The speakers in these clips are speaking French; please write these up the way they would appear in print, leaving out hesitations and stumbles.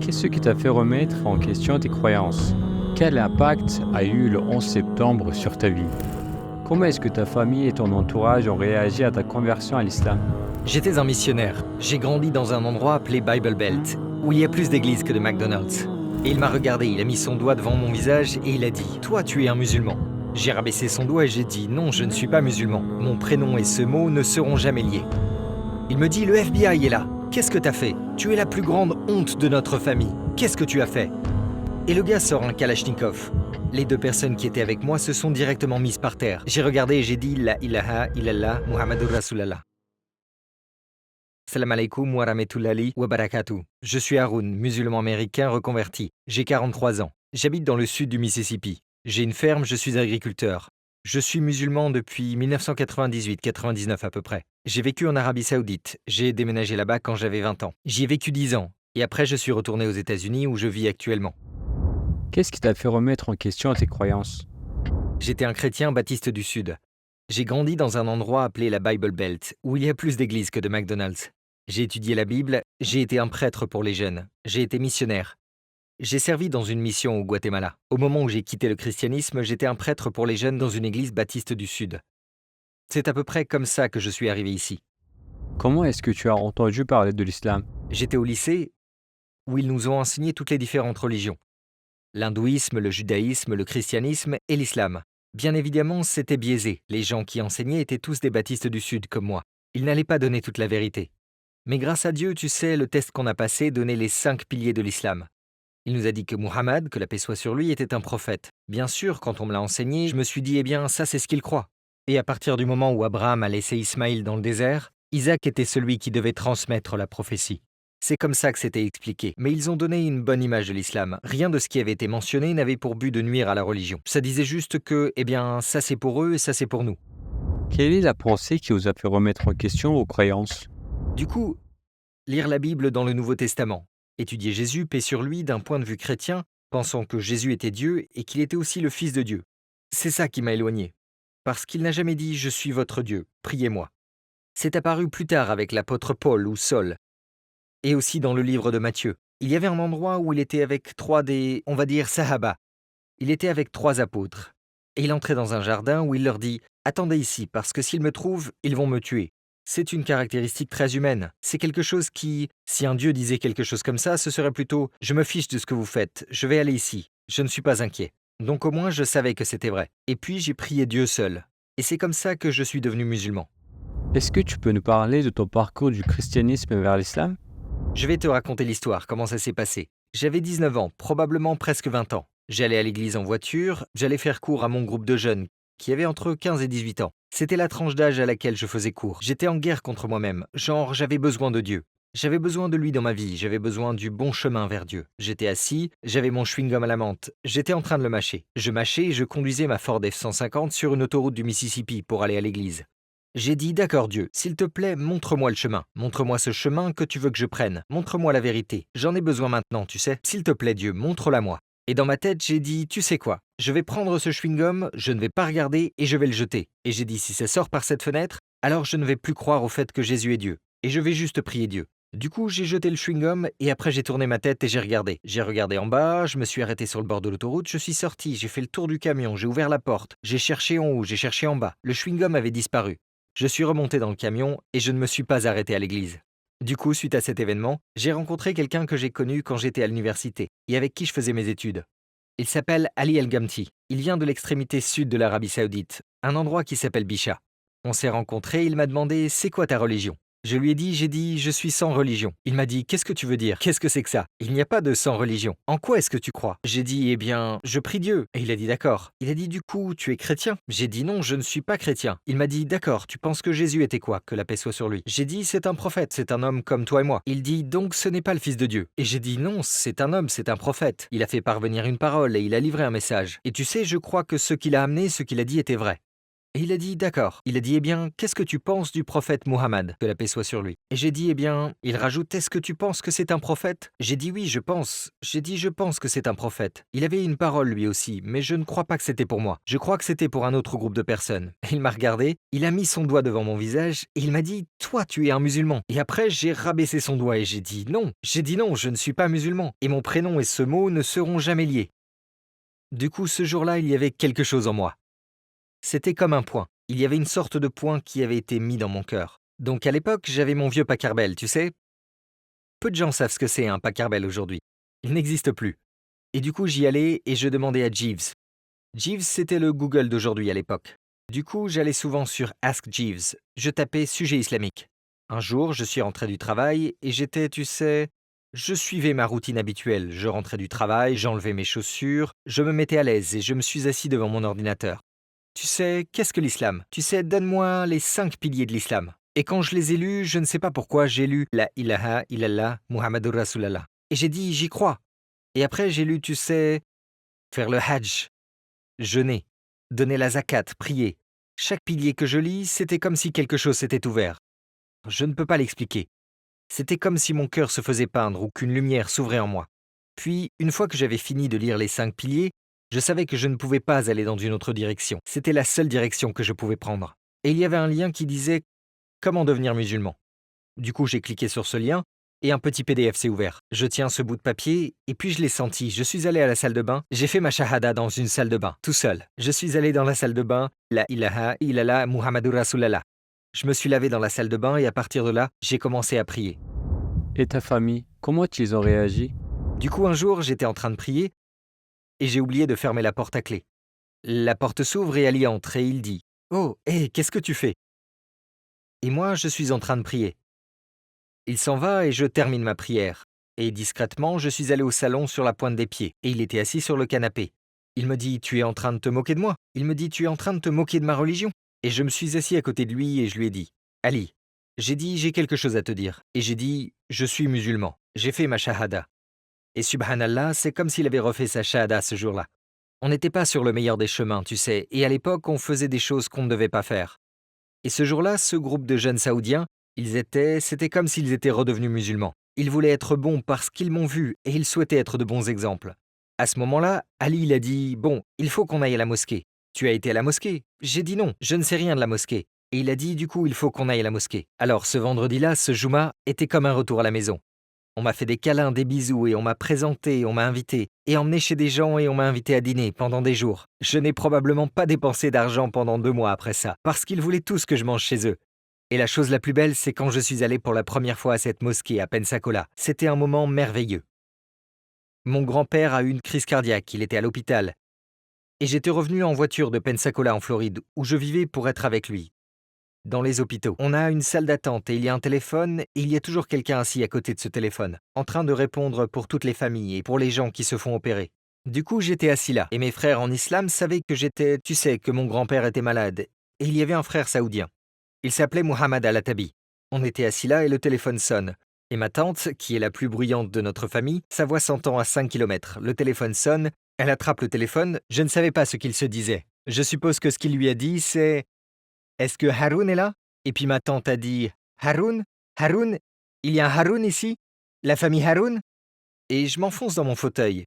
Qu'est-ce qui t'a fait remettre en question tes croyances? Quel impact a eu le 11 septembre sur ta vie? Comment est-ce que ta famille et ton entourage ont réagi à ta conversion à l'islam? J'étais un missionnaire. J'ai grandi dans un endroit appelé Bible Belt, où il y a plus d'églises que de McDonald's. Et il m'a regardé, il a mis son doigt devant mon visage et il a dit « Toi, tu es un musulman ». J'ai rabaissé son doigt et j'ai dit « Non, je ne suis pas musulman. Mon prénom et ce mot ne seront jamais liés ». Il me dit « Le FBI est là. Qu'est-ce que t'as fait? Tu es la plus grande honte de notre famille. Qu'est-ce que tu as fait ?» Et le gars sort un Kalachnikov. Les deux personnes qui étaient avec moi se sont directement mises par terre. J'ai regardé et j'ai dit « La ilaha illallah Muhammadur Rasulallah ». Salam alaikum wa rahmatullahi wa barakatuh. Je suis Haroun, musulman américain reconverti. J'ai 43 ans. J'habite dans le sud du Mississippi. J'ai une ferme, je suis agriculteur. Je suis musulman depuis 1998-99 à peu près. J'ai vécu en Arabie Saoudite. J'ai déménagé là-bas quand j'avais 20 ans. J'y ai vécu 10 ans. Et après, je suis retourné aux États-Unis où je vis actuellement. Qu'est-ce qui t'a fait remettre en question tes croyances? J'étais un chrétien baptiste du Sud. J'ai grandi dans un endroit appelé la Bible Belt, où il y a plus d'églises que de McDonald's. J'ai étudié la Bible, j'ai été un prêtre pour les jeunes, j'ai été missionnaire. J'ai servi dans une mission au Guatemala. Au moment où j'ai quitté le christianisme, j'étais un prêtre pour les jeunes dans une église baptiste du Sud. C'est à peu près comme ça que je suis arrivé ici. Comment est-ce que tu as entendu parler de l'islam? J'étais au lycée où ils nous ont enseigné toutes les différentes religions. L'hindouisme, le judaïsme, le christianisme et l'islam. Bien évidemment, c'était biaisé. Les gens qui enseignaient étaient tous des baptistes du Sud comme moi. Ils n'allaient pas donner toute la vérité. Mais grâce à Dieu, tu sais, le test qu'on a passé donnait les 5 piliers de l'islam. Il nous a dit que Muhammad, que la paix soit sur lui, était un prophète. Bien sûr, quand on me l'a enseigné, je me suis dit, eh bien, ça c'est ce qu'il croit. Et à partir du moment où Abraham a laissé Ismaïl dans le désert, Isaac était celui qui devait transmettre la prophétie. C'est comme ça que c'était expliqué. Mais ils ont donné une bonne image de l'islam. Rien de ce qui avait été mentionné n'avait pour but de nuire à la religion. Ça disait juste que, eh bien, ça c'est pour eux et ça c'est pour nous. Quelle est la pensée qui vous a fait remettre en question vos croyances? Du coup, lire la Bible dans le Nouveau Testament, étudier Jésus, paix sur lui, d'un point de vue chrétien, pensant que Jésus était Dieu et qu'il était aussi le Fils de Dieu. C'est ça qui m'a éloigné. Parce qu'il n'a jamais dit « Je suis votre Dieu, priez-moi ». C'est apparu plus tard avec l'apôtre Paul ou Saul, et aussi dans le livre de Matthieu. Il y avait un endroit où il était avec 3 des, on va dire, Sahaba. Il était avec 3 apôtres. Et il entrait dans un jardin où il leur dit « Attendez ici, parce que s'ils me trouvent, ils vont me tuer ». C'est une caractéristique très humaine. C'est quelque chose qui, si un Dieu disait quelque chose comme ça, ce serait plutôt « Je me fiche de ce que vous faites, je vais aller ici, je ne suis pas inquiet ». Donc au moins je savais que c'était vrai. Et puis j'ai prié Dieu seul. Et c'est comme ça que je suis devenu musulman. Est-ce que tu peux nous parler de ton parcours du christianisme vers l'islam? Je vais te raconter l'histoire, comment ça s'est passé. J'avais 19 ans, probablement presque 20 ans. J'allais à l'église en voiture, j'allais faire cours à mon groupe de jeunes, qui avaient entre 15 et 18 ans. C'était la tranche d'âge à laquelle je faisais cours. J'étais en guerre contre moi-même, genre j'avais besoin de Dieu. J'avais besoin de lui dans ma vie, j'avais besoin du bon chemin vers Dieu. J'étais assis, j'avais mon chewing-gum à la menthe, j'étais en train de le mâcher. Je mâchais et je conduisais ma Ford F-150 sur une autoroute du Mississippi pour aller à l'église. J'ai dit « D'accord Dieu, s'il te plaît, montre-moi le chemin. Montre-moi ce chemin que tu veux que je prenne. Montre-moi la vérité. J'en ai besoin maintenant, tu sais. S'il te plaît Dieu, montre-la moi. » Et dans ma tête, j'ai dit « Tu sais quoi? Je vais prendre ce chewing-gum, je ne vais pas regarder et je vais le jeter. » Et j'ai dit « Si ça sort par cette fenêtre, alors je ne vais plus croire au fait que Jésus est Dieu. Et je vais juste prier Dieu. » Du coup, j'ai jeté le chewing-gum et après j'ai tourné ma tête et j'ai regardé. J'ai regardé en bas, je me suis arrêté sur le bord de l'autoroute, je suis sorti, j'ai fait le tour du camion, j'ai ouvert la porte, j'ai cherché en haut, j'ai cherché en bas. Le chewing-gum avait disparu. Je suis remonté dans le camion et je ne me suis pas arrêté à l'église. Du coup, suite à cet événement, j'ai rencontré quelqu'un que j'ai connu quand j'étais à l'université et avec qui je faisais mes études. Il s'appelle Ali El-Gamti. Il vient de l'extrémité sud de l'Arabie Saoudite, un endroit qui s'appelle Bisha. On s'est rencontrés, il m'a demandé « C'est quoi ta religion ?» Je lui ai dit, je suis sans religion. Il m'a dit, qu'est-ce que tu veux dire? Qu'est-ce que c'est que ça? Il n'y a pas de sans religion. En quoi est-ce que tu crois? J'ai dit, eh bien, je prie Dieu. Et il a dit, d'accord. Il a dit, du coup, tu es chrétien? J'ai dit, non, je ne suis pas chrétien. Il m'a dit, d'accord, tu penses que Jésus était quoi? Que la paix soit sur lui. J'ai dit, c'est un prophète, c'est un homme comme toi et moi. Il dit, donc ce n'est pas le fils de Dieu. Et j'ai dit, non, c'est un homme, c'est un prophète. Il a fait parvenir une parole et il a livré un message. Et tu sais, je crois que ce qu'il a amené, ce qu'il a dit était vrai. Et il a dit d'accord. Il a dit, eh bien, qu'est-ce que tu penses du prophète Muhammad, que la paix soit sur lui? Et j'ai dit, eh bien, il rajoute, est-ce que tu penses que c'est un prophète? J'ai dit oui, je pense. J'ai dit, je pense que c'est un prophète. Il avait une parole lui aussi, mais je ne crois pas que c'était pour moi. Je crois que c'était pour un autre groupe de personnes. Il m'a regardé, il a mis son doigt devant mon visage et il m'a dit, toi, tu es un musulman. Et après, j'ai rabaissé son doigt et j'ai dit non. J'ai dit non, je ne suis pas musulman. Et mon prénom et ce mot ne seront jamais liés. Du coup, ce jour-là, il y avait quelque chose en moi. C'était comme un point. Il y avait une sorte de point qui avait été mis dans mon cœur. Donc à l'époque, j'avais mon vieux Packard-Bell, tu sais. Peu de gens savent ce que c'est un Packard-Bell aujourd'hui. Il n'existe plus. Et du coup, j'y allais et je demandais à Jeeves. Jeeves, c'était le Google d'aujourd'hui à l'époque. Du coup, j'allais souvent sur Ask Jeeves. Je tapais sujet islamique. Un jour, je suis rentré du travail et j'étais, tu sais, je suivais ma routine habituelle. Je rentrais du travail, j'enlevais mes chaussures, je me mettais à l'aise et je me suis assis devant mon ordinateur. Tu sais, qu'est-ce que l'islam? Tu sais, donne-moi les 5 piliers de l'islam. Et quand je les ai lus, je ne sais pas pourquoi, j'ai lu La ilaha illallah Muhammadur Rasulallah. Et j'ai dit, j'y crois. Et après, j'ai lu, tu sais, faire le hajj, jeûner, donner la zakat, prier. Chaque pilier que je lis, c'était comme si quelque chose s'était ouvert. Je ne peux pas l'expliquer. C'était comme si mon cœur se faisait peindre ou qu'une lumière s'ouvrait en moi. Puis, une fois que j'avais fini de lire les 5 piliers, je savais que je ne pouvais pas aller dans une autre direction. C'était la seule direction que je pouvais prendre. Et il y avait un lien qui disait comment devenir musulman. Du coup, j'ai cliqué sur ce lien et un petit PDF s'est ouvert. Je tiens ce bout de papier et puis je l'ai senti. Je suis allé à la salle de bain. J'ai fait ma shahada dans une salle de bain, tout seul. Je suis allé dans la salle de bain. La ilaha illallah Muhammadur Rasulallah. Je me suis lavé dans la salle de bain et à partir de là, j'ai commencé à prier. Et ta famille, comment ils ont réagi? Du coup, un jour, j'étais en train de prier et j'ai oublié de fermer la porte à clé. La porte s'ouvre et Ali entre et il dit « Oh, hé, qu'est-ce que tu fais ?» Et moi, je suis en train de prier. Il s'en va et je termine ma prière. Et discrètement, je suis allé au salon sur la pointe des pieds et il était assis sur le canapé. Il me dit « Tu es en train de te moquer de moi ?» Il me dit « Tu es en train de te moquer de ma religion ?» Et je me suis assis à côté de lui et je lui ai dit « Ali, j'ai dit j'ai quelque chose à te dire. » Et j'ai dit « Je suis musulman. J'ai fait ma shahada. » Et subhanallah, c'est comme s'il avait refait sa shahada ce jour-là. On n'était pas sur le meilleur des chemins, tu sais, et à l'époque, on faisait des choses qu'on ne devait pas faire. Et ce jour-là, ce groupe de jeunes saoudiens, c'était comme s'ils étaient redevenus musulmans. Ils voulaient être bons parce qu'ils m'ont vu et ils souhaitaient être de bons exemples. À ce moment-là, Ali il a dit « Bon, il faut qu'on aille à la mosquée. » Tu as été à la mosquée? J'ai dit non, je ne sais rien de la mosquée. Et il a dit du coup, il faut qu'on aille à la mosquée. Alors ce vendredi-là, ce Juma était comme un retour à la maison. On m'a fait des câlins, des bisous et on m'a présenté, on m'a invité et emmené chez des gens et on m'a invité à dîner pendant des jours. Je n'ai probablement pas dépensé d'argent pendant 2 mois après ça, parce qu'ils voulaient tous que je mange chez eux. Et la chose la plus belle, c'est quand je suis allé pour la première fois à cette mosquée à Pensacola. C'était un moment merveilleux. Mon grand-père a eu une crise cardiaque, il était à l'hôpital. Et j'étais revenu en voiture de Pensacola en Floride, où je vivais pour être avec lui. Dans les hôpitaux, on a une salle d'attente et il y a un téléphone et il y a toujours quelqu'un assis à côté de ce téléphone, en train de répondre pour toutes les familles et pour les gens qui se font opérer. Du coup, j'étais assis là et mes frères en islam savaient que tu sais, que mon grand-père était malade. Et il y avait un frère saoudien. Il s'appelait Mohamed Al-Atabi. On était assis là et le téléphone sonne. Et ma tante, qui est la plus bruyante de notre famille, sa voix s'entend à 5 km. Le téléphone sonne, elle attrape le téléphone, je ne savais pas ce qu'il se disait. Je suppose que ce qu'il lui a dit, c'est « Est-ce que Haroun est là ?» Et puis ma tante a dit « Haroun? Haroun? Il y a un Haroun ici? La famille Haroun ?» Et je m'enfonce dans mon fauteuil.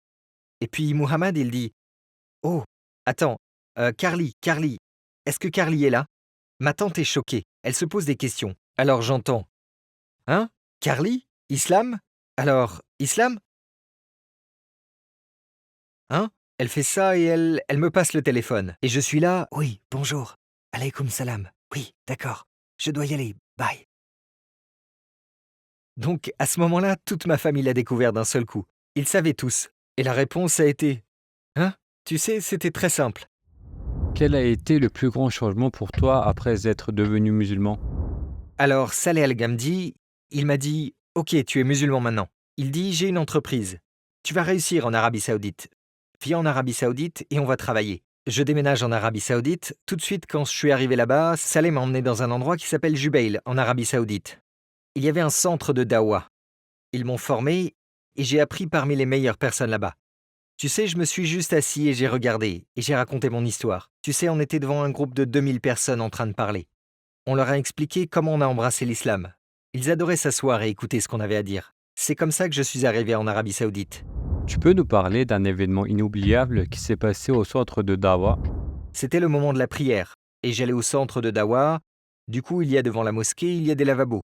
Et puis Mohamed, il dit « Oh, attends, Carly, est-ce que Carly est là ?» Ma tante est choquée, elle se pose des questions. Alors j'entends « Hein? Carly? Islam? Alors, Islam? Hein ?» Elle fait ça et elle me passe le téléphone. Et je suis là, « Oui, bonjour. Alaykoum salam. Oui, d'accord. Je dois y aller. Bye. » Donc, à ce moment-là, toute ma famille l'a découvert d'un seul coup. Ils savaient tous. Et la réponse a été « Hein? Tu sais, c'était très simple. » Quel a été le plus grand changement pour toi après être devenu musulman? Alors, Saleh Al-Gamdi, il m'a dit « Ok, tu es musulman maintenant. » Il dit « J'ai une entreprise. Tu vas réussir en Arabie Saoudite. Viens en Arabie Saoudite et on va travailler. » Je déménage en Arabie Saoudite. Tout de suite, quand je suis arrivé là-bas, Saleh m'a emmené dans un endroit qui s'appelle Jubail, en Arabie Saoudite. Il y avait un centre de Dawa. Ils m'ont formé et j'ai appris parmi les meilleures personnes là-bas. Tu sais, je me suis juste assis et j'ai regardé, et j'ai raconté mon histoire. Tu sais, on était devant un groupe de 2000 personnes en train de parler. On leur a expliqué comment on a embrassé l'islam. Ils adoraient s'asseoir et écouter ce qu'on avait à dire. C'est comme ça que je suis arrivé en Arabie Saoudite. Tu peux nous parler d'un événement inoubliable qui s'est passé au centre de Dawa? C'était le moment de la prière, et j'allais au centre de Dawa. Du coup, il y a devant la mosquée, il y a des lavabos.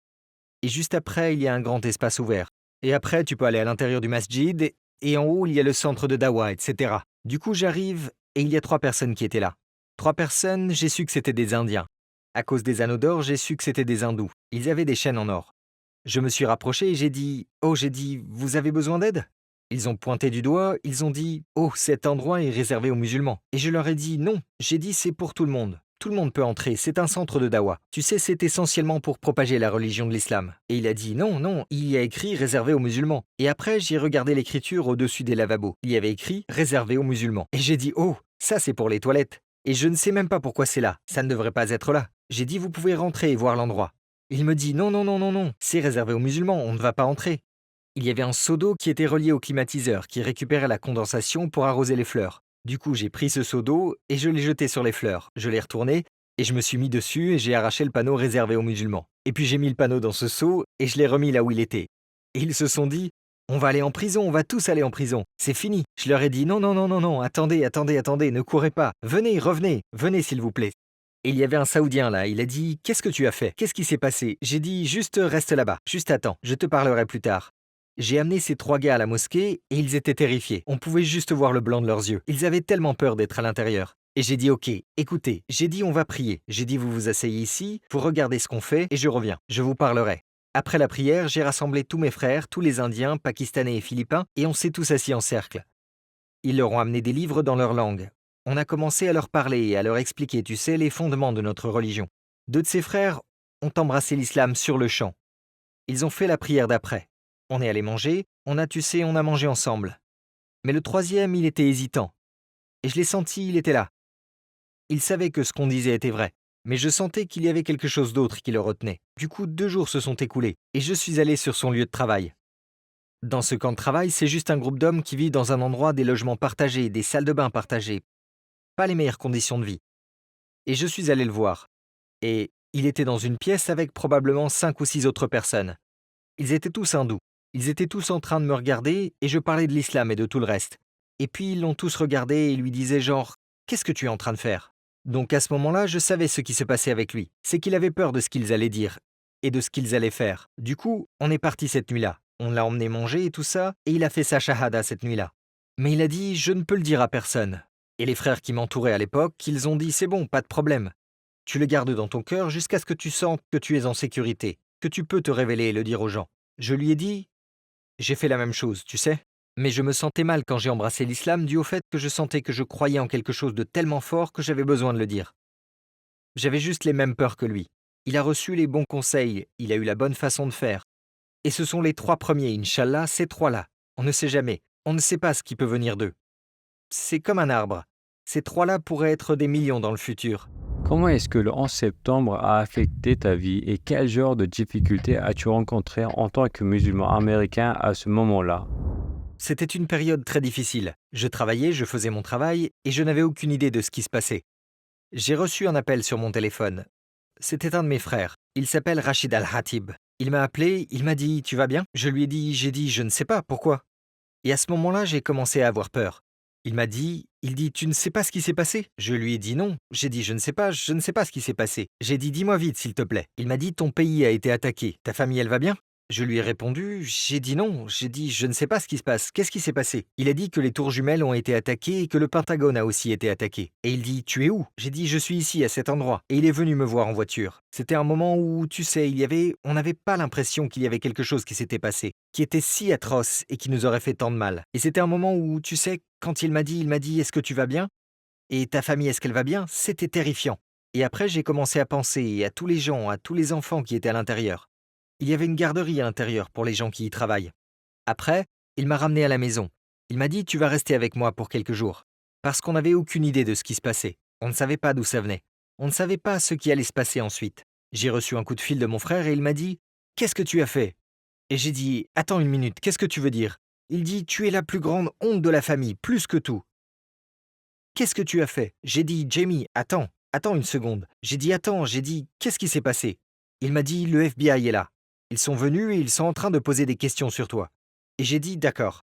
Et juste après, il y a un grand espace ouvert. Et après, tu peux aller à l'intérieur du masjid, et en haut, il y a le centre de Dawa, etc. Du coup, j'arrive, et il y a 3 personnes qui étaient là. 3 personnes, j'ai su que c'était des Indiens. À cause des anneaux d'or, j'ai su que c'était des hindous. Ils avaient des chaînes en or. Je me suis rapproché et j'ai dit, vous avez besoin d'aide? Ils ont pointé du doigt, ils ont dit, oh, cet endroit est réservé aux musulmans. Et je leur ai dit, non, j'ai dit, c'est pour tout le monde. Tout le monde peut entrer, c'est un centre de dawa. Tu sais, c'est essentiellement pour propager la religion de l'islam. Et il a dit, non, non, il y a écrit réservé aux musulmans. Et après, j'ai regardé l'écriture au-dessus des lavabos. Il y avait écrit réservé aux musulmans. Et j'ai dit, oh, ça c'est pour les toilettes. Et je ne sais même pas pourquoi c'est là, ça ne devrait pas être là. J'ai dit, vous pouvez rentrer et voir l'endroit. Il me dit, non, non, non, non, non, c'est réservé aux musulmans, on ne va pas entrer. Il y avait un seau d'eau qui était relié au climatiseur, qui récupérait la condensation pour arroser les fleurs. Du coup, j'ai pris ce seau d'eau et je l'ai jeté sur les fleurs. Je l'ai retourné et je me suis mis dessus et j'ai arraché le panneau réservé aux musulmans. Et puis j'ai mis le panneau dans ce seau et je l'ai remis là où il était. Et ils se sont dit, on va aller en prison, on va tous aller en prison. C'est fini. Je leur ai dit, non, non, non, non, non, attendez, attendez, attendez, ne courez pas. Venez, revenez, venez s'il vous plaît. Et il y avait un Saoudien là, il a dit, qu'est-ce que tu as fait? Qu'est-ce qui s'est passé? J'ai dit, juste reste là-bas, juste attends, je te parlerai plus tard. J'ai amené ces 3 gars à la mosquée et ils étaient terrifiés. On pouvait juste voir le blanc de leurs yeux. Ils avaient tellement peur d'être à l'intérieur. Et j'ai dit ok, écoutez, j'ai dit on va prier. J'ai dit vous vous asseyez ici, vous regardez ce qu'on fait et je reviens. Je vous parlerai. Après la prière, j'ai rassemblé tous mes frères, tous les Indiens, Pakistanais et Philippins et on s'est tous assis en cercle. Ils leur ont amené des livres dans leur langue. On a commencé à leur parler et à leur expliquer, tu sais, les fondements de notre religion. 2 de ses frères ont embrassé l'islam sur le champ. Ils ont fait la prière d'après. On est allé manger, on a mangé ensemble. Mais le 3e, il était hésitant. Et je l'ai senti, il était là. Il savait que ce qu'on disait était vrai. Mais je sentais qu'il y avait quelque chose d'autre qui le retenait. Du coup, 2 jours se sont écoulés. Et je suis allé sur son lieu de travail. Dans ce camp de travail, c'est juste un groupe d'hommes qui vit dans un endroit des logements partagés, des salles de bain partagées. Pas les meilleures conditions de vie. Et je suis allé le voir. Et il était dans une pièce avec probablement 5 ou 6 autres personnes. Ils étaient tous hindous. Ils étaient tous en train de me regarder et je parlais de l'islam et de tout le reste. Et puis ils l'ont tous regardé et lui disaient genre « Qu'est-ce que tu es en train de faire ?» Donc à ce moment-là, je savais ce qui se passait avec lui. C'est qu'il avait peur de ce qu'ils allaient dire et de ce qu'ils allaient faire. Du coup, on est parti cette nuit-là. On l'a emmené manger et tout ça, et il a fait sa shahada cette nuit-là. Mais il a dit « Je ne peux le dire à personne ». Et les frères qui m'entouraient à l'époque, ils ont dit « C'est bon, pas de problème. Tu le gardes dans ton cœur jusqu'à ce que tu sentes que tu es en sécurité, que tu peux te révéler et le dire aux gens. » Je lui ai dit j'ai fait la même chose, tu sais. Mais je me sentais mal quand j'ai embrassé l'islam dû au fait que je sentais que je croyais en quelque chose de tellement fort que j'avais besoin de le dire. J'avais juste les mêmes peurs que lui. Il a reçu les bons conseils, il a eu la bonne façon de faire. Et ce sont les 3 premiers, Inch'Allah, ces 3-là. On ne sait jamais, on ne sait pas ce qui peut venir d'eux. C'est comme un arbre. Ces 3-là pourraient être des millions dans le futur. Comment est-ce que le 11 septembre a affecté ta vie et quel genre de difficultés as-tu rencontré en tant que musulman américain à ce moment-là? C'était une période très difficile. Je travaillais, je faisais mon travail et je n'avais aucune idée de ce qui se passait. J'ai reçu un appel sur mon téléphone. C'était un de mes frères. Il s'appelle Rachid Al-Hatib. Il m'a appelé, il m'a dit « Tu vas bien ?» J'ai dit « Je ne sais pas, pourquoi ?» Et à ce moment-là, j'ai commencé à avoir peur. Il dit « Tu ne sais pas ce qui s'est passé ?» Je lui ai dit non. J'ai dit « je ne sais pas ce qui s'est passé. » J'ai dit « Dis-moi vite, s'il te plaît. » Il m'a dit « Ton pays a été attaqué. Ta famille, elle va bien ?» Je lui ai répondu, j'ai dit non. J'ai dit « Je ne sais pas ce qui se passe. Qu'est-ce qui s'est passé ?» Il a dit que les tours jumelles ont été attaquées et que le Pentagone a aussi été attaqué. Et il dit « Tu es où ?» J'ai dit « Je suis ici, à cet endroit. » Et il est venu me voir en voiture. C'était un moment où, tu sais, on n'avait pas l'impression qu'il y avait quelque chose qui s'était passé, qui était si atroce et qui nous aurait fait tant de mal. Et c'était un moment où, tu sais, quand il m'a dit « Est-ce que tu vas bien ?» Et ta famille, est-ce qu'elle va bien? C'était terrifiant. Et après, j'ai commencé à penser à tous les gens, à tous les enfants qui étaient à l'intérieur. Il y avait une garderie à l'intérieur pour les gens qui y travaillent. Après, il m'a ramené à la maison. Il m'a dit « Tu vas rester avec moi pour quelques jours. » Parce qu'on n'avait aucune idée de ce qui se passait. On ne savait pas d'où ça venait. On ne savait pas ce qui allait se passer ensuite. J'ai reçu un coup de fil de mon frère et il m'a dit « Qu'est-ce que tu as fait ?» Et j'ai dit « Attends une minute, qu'est-ce que tu veux dire ?» Il dit « Tu es la plus grande honte de la famille, plus que tout. Qu'est-ce que tu as fait ?» J'ai dit « Jamie, attends une seconde. » J'ai dit « Attends, j'ai dit « Qu'est-ce qui s'est passé ?» Il m'a dit « Le FBI est là. Ils sont venus et ils sont en train de poser des questions sur toi. » Et j'ai dit « D'accord. »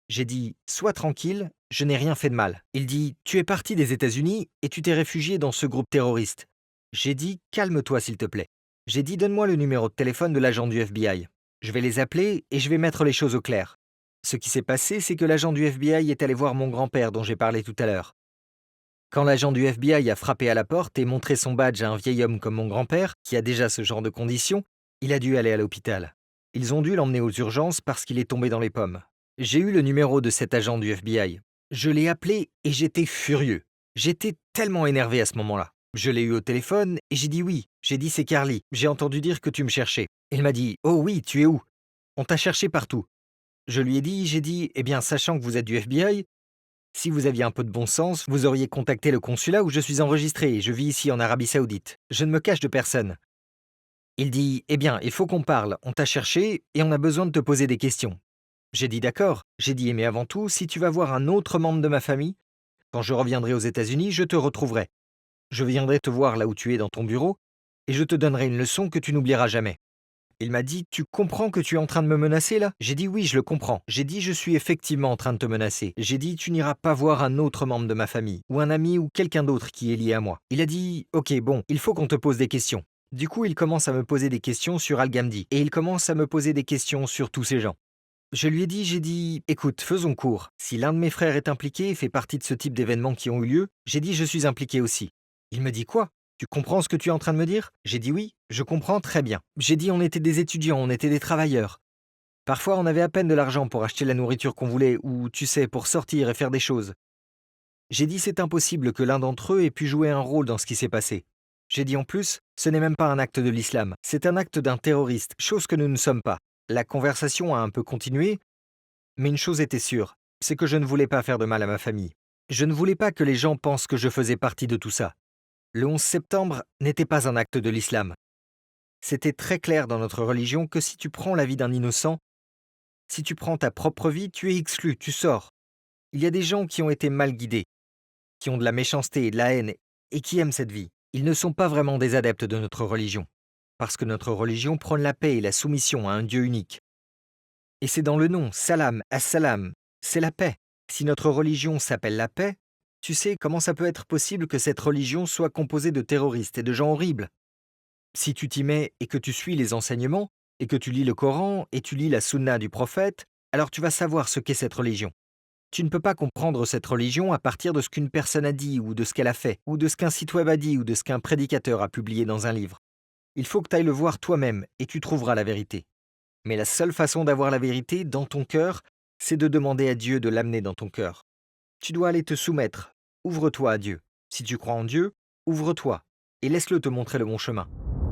J'ai dit « Sois tranquille, je n'ai rien fait de mal. » Il dit « Tu es parti des États-Unis et tu t'es réfugié dans ce groupe terroriste. » J'ai dit « Calme-toi s'il te plaît. » J'ai dit « Donne-moi le numéro de téléphone de l'agent du FBI. Je vais les appeler et je vais mettre les choses au clair. » Ce qui s'est passé, c'est que l'agent du FBI est allé voir mon grand-père dont j'ai parlé tout à l'heure. Quand l'agent du FBI a frappé à la porte et montré son badge à un vieil homme comme mon grand-père, qui a déjà ce genre de conditions, il a dû aller à l'hôpital. Ils ont dû l'emmener aux urgences parce qu'il est tombé dans les pommes. J'ai eu le numéro de cet agent du FBI. Je l'ai appelé et j'étais furieux. J'étais tellement énervé à ce moment-là. Je l'ai eu au téléphone et j'ai dit oui. J'ai dit c'est Carly. J'ai entendu dire que tu me cherchais. Il m'a dit oh oui, tu es où? On t'a cherché partout. Je lui ai dit, eh bien sachant que vous êtes du FBI, si vous aviez un peu de bon sens, vous auriez contacté le consulat où je suis enregistré et je vis ici en Arabie Saoudite. Je ne me cache de personne. Il dit, eh bien, il faut qu'on parle, on t'a cherché et on a besoin de te poser des questions. J'ai dit d'accord. J'ai dit, mais avant tout, si tu vas voir un autre membre de ma famille, quand je reviendrai aux États-Unis, je te retrouverai. Je viendrai te voir là où tu es dans ton bureau et je te donnerai une leçon que tu n'oublieras jamais. Il m'a dit « Tu comprends que tu es en train de me menacer là ?» J'ai dit « Oui, je le comprends. » J'ai dit « Je suis effectivement en train de te menacer. » J'ai dit « Tu n'iras pas voir un autre membre de ma famille, ou un ami ou quelqu'un d'autre qui est lié à moi. » Il a dit « Ok, bon, il faut qu'on te pose des questions. » Du coup, il commence à me poser des questions sur Al-Ghamdi, et il commence à me poser des questions sur tous ces gens. J'ai dit « Écoute, faisons court. Si l'un de mes frères est impliqué et fait partie de ce type d'événements qui ont eu lieu, j'ai dit « Je suis impliqué aussi. » Il me dit « Quoi ? Tu comprends ce que tu es en train de me dire ?» J'ai dit « Oui, je comprends très bien. » J'ai dit « On était des étudiants, on était des travailleurs. Parfois, on avait à peine de l'argent pour acheter la nourriture qu'on voulait, ou, tu sais, pour sortir et faire des choses. » J'ai dit « C'est impossible que l'un d'entre eux ait pu jouer un rôle dans ce qui s'est passé. » J'ai dit « En plus, ce n'est même pas un acte de l'islam, c'est un acte d'un terroriste, chose que nous ne sommes pas. » La conversation a un peu continué, mais une chose était sûre, c'est que je ne voulais pas faire de mal à ma famille. Je ne voulais pas que les gens pensent que je faisais partie de tout ça. Le 11 septembre n'était pas un acte de l'islam. C'était très clair dans notre religion que si tu prends la vie d'un innocent, si tu prends ta propre vie, tu es exclu, tu sors. Il y a des gens qui ont été mal guidés, qui ont de la méchanceté et de la haine, et qui aiment cette vie. Ils ne sont pas vraiment des adeptes de notre religion, parce que notre religion prône la paix et la soumission à un Dieu unique. Et c'est dans le nom, salam, as-salam, c'est la paix. Si notre religion s'appelle la paix, tu sais comment ça peut être possible que cette religion soit composée de terroristes et de gens horribles? Si tu t'y mets et que tu suis les enseignements, et que tu lis le Coran et tu lis la Sunna du prophète, alors tu vas savoir ce qu'est cette religion. Tu ne peux pas comprendre cette religion à partir de ce qu'une personne a dit ou de ce qu'elle a fait, ou de ce qu'un site web a dit ou de ce qu'un prédicateur a publié dans un livre. Il faut que tu ailles le voir toi-même et tu trouveras la vérité. Mais la seule façon d'avoir la vérité dans ton cœur, c'est de demander à Dieu de l'amener dans ton cœur. Tu dois aller te soumettre. Ouvre-toi à Dieu. Si tu crois en Dieu, ouvre-toi et laisse-le te montrer le bon chemin.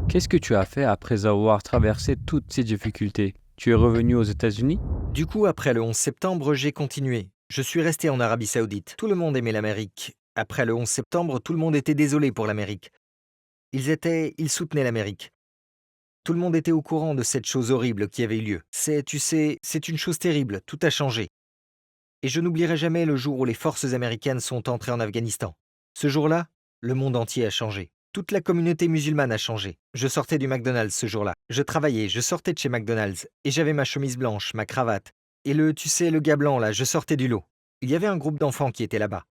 Qu'est-ce que tu as fait après avoir traversé toutes ces difficultés? Tu es revenu aux États-Unis? Du coup, après le 11 septembre, j'ai continué. Je suis resté en Arabie Saoudite. Tout le monde aimait l'Amérique. Après le 11 septembre, tout le monde était désolé pour l'Amérique. Ils soutenaient l'Amérique. Tout le monde était au courant de cette chose horrible qui avait eu lieu. C'est une chose terrible, tout a changé. Et je n'oublierai jamais le jour où les forces américaines sont entrées en Afghanistan. Ce jour-là, le monde entier a changé. Toute la communauté musulmane a changé. Je sortais du McDonald's ce jour-là. Je travaillais, je sortais de chez McDonald's. Et j'avais ma chemise blanche, ma cravate. Et le gars blanc là, je sortais du lot. Il y avait un groupe d'enfants qui était là-bas.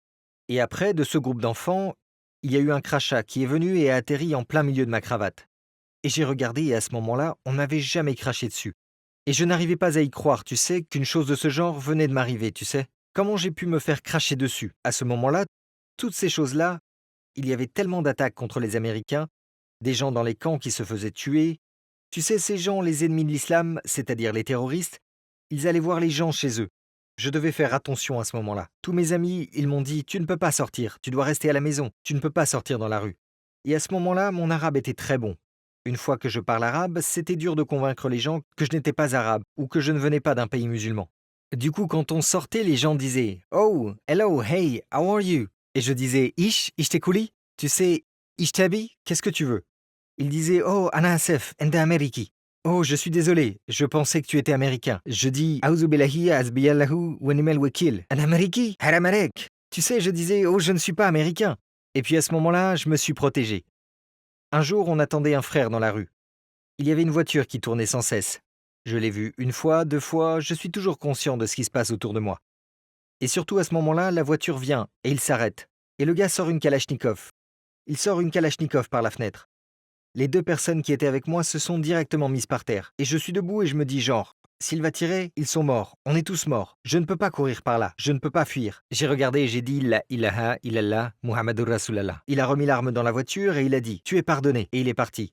Et après, de ce groupe d'enfants, il y a eu un crachat qui est venu et a atterri en plein milieu de ma cravate. Et j'ai regardé et à ce moment-là, on m'avait jamais craché dessus. Et je n'arrivais pas à y croire, tu sais, qu'une chose de ce genre venait de m'arriver, tu sais. Comment j'ai pu me faire cracher dessus? À ce moment-là, toutes ces choses-là, il y avait tellement d'attaques contre les Américains, des gens dans les camps qui se faisaient tuer. Tu sais, ces gens, les ennemis de l'islam, c'est-à-dire les terroristes, ils allaient voir les gens chez eux. Je devais faire attention à ce moment-là. Tous mes amis, ils m'ont dit « Tu ne peux pas sortir, tu dois rester à la maison, tu ne peux pas sortir dans la rue ». Et à ce moment-là, mon arabe était très bon. Une fois que je parle arabe, c'était dur de convaincre les gens que je n'étais pas arabe ou que je ne venais pas d'un pays musulman. Du coup, quand on sortait, les gens disaient « Oh, hello, hey, how are you ?» Et je disais « Ishtekuli ?» Tu sais, « Ishtabi, qu'est-ce que tu veux ?» Ils disaient « Oh, ana asef, enda ameriki » Oh, je suis désolé, je pensais que tu étais américain. Je dis A'udhu billahi hasbiyallahu wa ni'mal wakil. An Ameriki, haram alek. Tu sais, je disais oh, je ne suis pas américain. Et puis à ce moment-là, je me suis protégé. Un jour, on attendait un frère dans la rue. Il y avait une voiture qui tournait sans cesse. Je l'ai vue une fois, deux fois, je suis toujours conscient de ce qui se passe autour de moi. Et surtout à ce moment-là, la voiture vient et il s'arrête. Et le gars sort une Kalachnikov. Il sort une Kalachnikov par la fenêtre. Les deux personnes qui étaient avec moi se sont directement mises par terre. Et je suis debout et je me dis genre, s'il va tirer, ils sont morts. On est tous morts. Je ne peux pas courir par là. Je ne peux pas fuir. J'ai regardé et j'ai dit la ilaha illallah Muhammadur Rasulallah. Il a remis l'arme dans la voiture et il a dit, tu es pardonné. Et il est parti.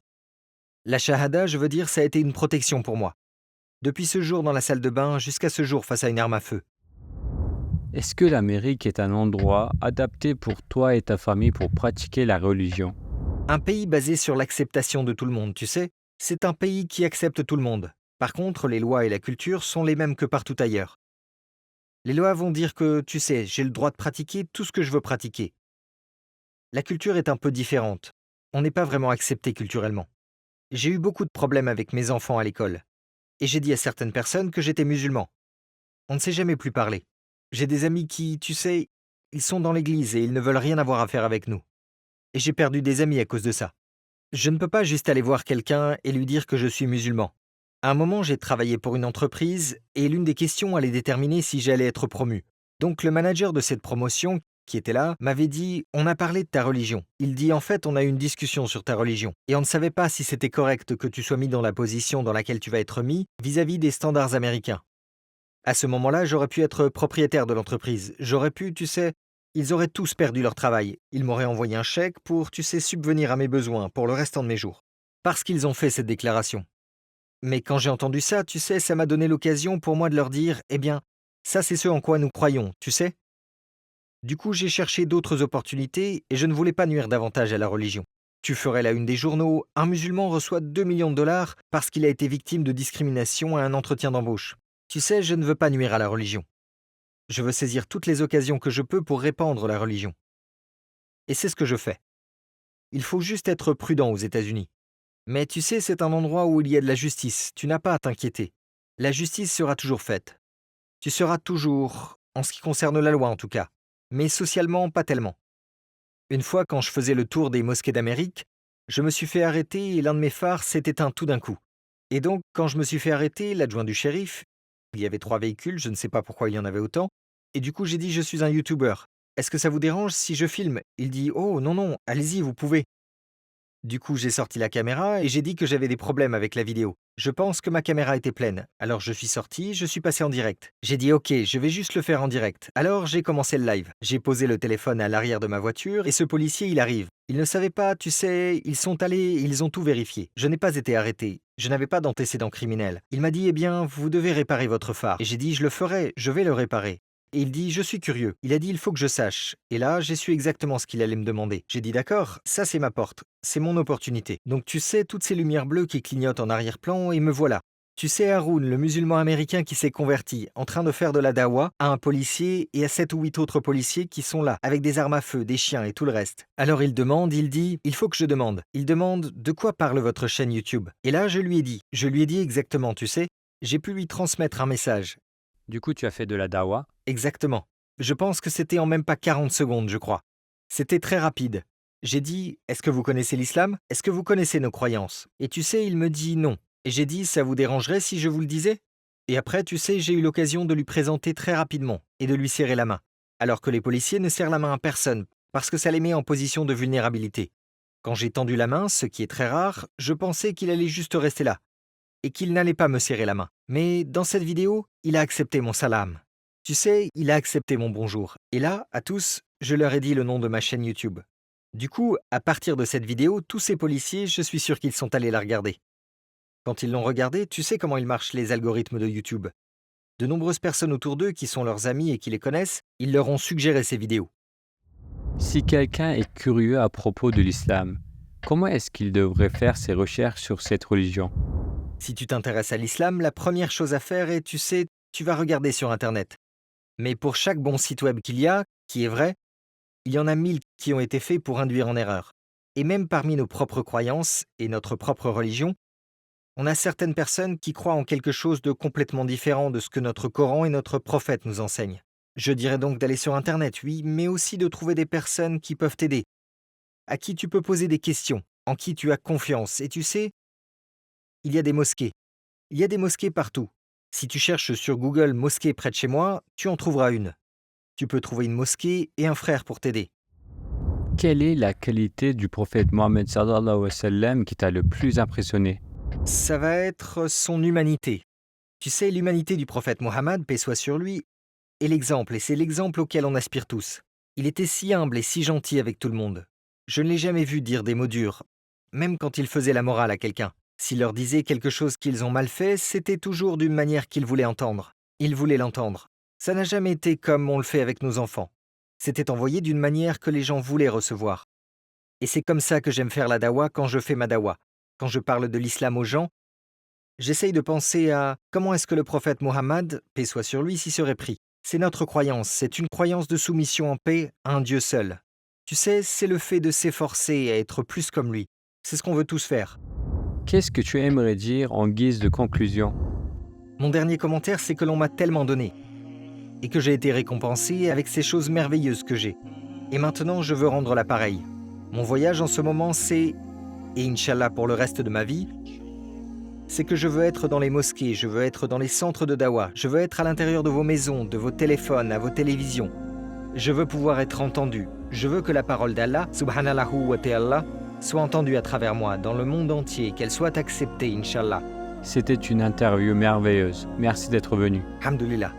La shahada, je veux dire, ça a été une protection pour moi. Depuis ce jour dans la salle de bain jusqu'à ce jour face à une arme à feu. Est-ce que l'Amérique est un endroit adapté pour toi et ta famille pour pratiquer la religion? Un pays basé sur l'acceptation de tout le monde, tu sais, c'est un pays qui accepte tout le monde. Par contre, les lois et la culture sont les mêmes que partout ailleurs. Les lois vont dire que, tu sais, j'ai le droit de pratiquer tout ce que je veux pratiquer. La culture est un peu différente. On n'est pas vraiment accepté culturellement. J'ai eu beaucoup de problèmes avec mes enfants à l'école. Et j'ai dit à certaines personnes que j'étais musulman. On ne s'est jamais plus parlé. J'ai des amis qui, tu sais, ils sont dans l'église et ils ne veulent rien avoir à faire avec nous. Et j'ai perdu des amis à cause de ça. Je ne peux pas juste aller voir quelqu'un et lui dire que je suis musulman. À un moment, j'ai travaillé pour une entreprise et l'une des questions allait déterminer si j'allais être promu. Donc le manager de cette promotion, qui était là, m'avait dit « On a parlé de ta religion ». Il dit « En fait, on a eu une discussion sur ta religion et on ne savait pas si c'était correct que tu sois mis dans la position dans laquelle tu vas être mis vis-à-vis des standards américains. » À ce moment-là, j'aurais pu être propriétaire de l'entreprise. J'aurais pu, tu sais, ils auraient tous perdu leur travail. Ils m'auraient envoyé un chèque pour, tu sais, subvenir à mes besoins pour le restant de mes jours. Parce qu'ils ont fait cette déclaration. Mais quand j'ai entendu ça, tu sais, ça m'a donné l'occasion pour moi de leur dire, eh bien, ça c'est ce en quoi nous croyons, tu sais. Du coup, j'ai cherché d'autres opportunités et je ne voulais pas nuire davantage à la religion. Tu ferais la une des journaux, un musulman reçoit 2 millions de dollars parce qu'il a été victime de discrimination à un entretien d'embauche. Tu sais, je ne veux pas nuire à la religion. Je veux saisir toutes les occasions que je peux pour répandre la religion. Et c'est ce que je fais. Il faut juste être prudent aux États-Unis. Mais tu sais, c'est un endroit où il y a de la justice, tu n'as pas à t'inquiéter. La justice sera toujours faite. Tu seras toujours, en ce qui concerne la loi en tout cas, mais socialement pas tellement. Une fois quand je faisais le tour des mosquées d'Amérique, je me suis fait arrêter et l'un de mes phares s'est éteint tout d'un coup. Et donc, quand je me suis fait arrêter, l'adjoint du shérif, il y avait 3 véhicules, je ne sais pas pourquoi il y en avait autant, et du coup j'ai dit je suis un YouTuber. Est-ce que ça vous dérange si je filme? Il dit oh non non, allez-y, vous pouvez. Du coup, j'ai sorti la caméra et j'ai dit que j'avais des problèmes avec la vidéo. Je pense que ma caméra était pleine. Alors je suis sorti, je suis passé en direct. J'ai dit OK, je vais juste le faire en direct. Alors j'ai commencé le live. J'ai posé le téléphone à l'arrière de ma voiture et ce policier, il arrive. Il ne savait pas, tu sais, ils sont allés, ils ont tout vérifié. Je n'ai pas été arrêté. Je n'avais pas d'antécédent criminel. Il m'a dit, eh bien, vous devez réparer votre phare. Et j'ai dit, je le ferai, je vais le réparer. Et il dit, je suis curieux. Il a dit, il faut que je sache. Et là, j'ai su exactement ce qu'il allait me demander. J'ai dit, d'accord, ça c'est ma porte. C'est mon opportunité. Donc tu sais, toutes ces lumières bleues qui clignotent en arrière-plan, et me voilà. Tu sais, Haroun, le musulman américain qui s'est converti, en train de faire de la dawa à un policier et à 7 ou 8 autres policiers qui sont là, avec des armes à feu, des chiens et tout le reste. Alors il demande, il dit, il faut que je demande. Il demande, de quoi parle votre chaîne YouTube? Et là, je lui ai dit exactement, tu sais, j'ai pu lui transmettre un message. Du coup, tu as fait de la dawa. Exactement. Je pense que c'était en même pas 40 secondes, je crois. C'était très rapide. J'ai dit, est-ce que vous connaissez l'islam? Est-ce que vous connaissez nos croyances? Et tu sais, il me dit non. Et j'ai dit, ça vous dérangerait si je vous le disais? Et après, tu sais, j'ai eu l'occasion de lui présenter très rapidement et de lui serrer la main. Alors que les policiers ne serrent la main à personne, parce que ça les met en position de vulnérabilité. Quand j'ai tendu la main, ce qui est très rare, je pensais qu'il allait juste rester là. Et qu'il n'allait pas me serrer la main. Mais dans cette vidéo, il a accepté mon salam. Tu sais, il a accepté mon bonjour. Et là, à tous, je leur ai dit le nom de ma chaîne YouTube. Du coup, à partir de cette vidéo, tous ces policiers, je suis sûr qu'ils sont allés la regarder. Quand ils l'ont regardée, tu sais comment ils marchent les algorithmes de YouTube. De nombreuses personnes autour d'eux qui sont leurs amis et qui les connaissent, ils leur ont suggéré ces vidéos. Si quelqu'un est curieux à propos de l'islam, comment est-ce qu'il devrait faire ses recherches sur cette religion? Si tu t'intéresses à l'islam, la première chose à faire est, tu sais, tu vas regarder sur Internet. Mais pour chaque bon site web qu'il y a, qui est vrai, il y en a 1000 qui ont été faits pour induire en erreur. Et même parmi nos propres croyances et notre propre religion, On a certaines personnes qui croient en quelque chose de complètement différent de ce que notre Coran et notre prophète nous enseignent. Je dirais donc d'aller sur Internet, oui, mais aussi de trouver des personnes qui peuvent t'aider, à qui tu peux poser des questions, en qui tu as confiance. Et tu sais, il y a des mosquées. Il y a des mosquées partout. Si tu cherches sur Google mosquée près de chez moi, tu en trouveras une. Tu peux trouver une mosquée et un frère pour t'aider. Quelle est la qualité du prophète Mohammed sallallahu alayhi wa sallam qui t'a le plus impressionné? Ça va être son humanité. Tu sais, l'humanité du prophète Mohammed, paix soit sur lui, est l'exemple, et c'est l'exemple auquel on aspire tous. Il était si humble et si gentil avec tout le monde. Je ne l'ai jamais vu dire des mots durs, même quand il faisait la morale à quelqu'un. S'il leur disait quelque chose qu'ils ont mal fait, c'était toujours d'une manière qu'il voulait entendre. Il voulait l'entendre. Ça n'a jamais été comme on le fait avec nos enfants. C'était envoyé d'une manière que les gens voulaient recevoir. Et c'est comme ça que j'aime faire la dawa quand je fais ma dawa. Quand je parle de l'islam aux gens, j'essaye de penser à comment est-ce que le prophète Mohammed, paix soit sur lui, s'y serait pris. C'est notre croyance, c'est une croyance de soumission en paix à un Dieu seul. Tu sais, c'est le fait de s'efforcer à être plus comme lui. C'est ce qu'on veut tous faire. Qu'est-ce que tu aimerais dire en guise de conclusion? Mon dernier commentaire, c'est que l'on m'a tellement donné et que j'ai été récompensé avec ces choses merveilleuses que j'ai. Et maintenant, je veux rendre l'appareil. Mon voyage en ce moment, c'est, et Inch'Allah pour le reste de ma vie, c'est que je veux être dans les mosquées, je veux être dans les centres de dawa, je veux être à l'intérieur de vos maisons, de vos téléphones, à vos télévisions. Je veux pouvoir être entendu. Je veux que la parole d'Allah, subhanallahu wa ta'ala, soit entendue à travers moi, dans le monde entier, qu'elle soit acceptée, Inch'Allah. C'était une interview merveilleuse. Merci d'être venu. Alhamdulillah.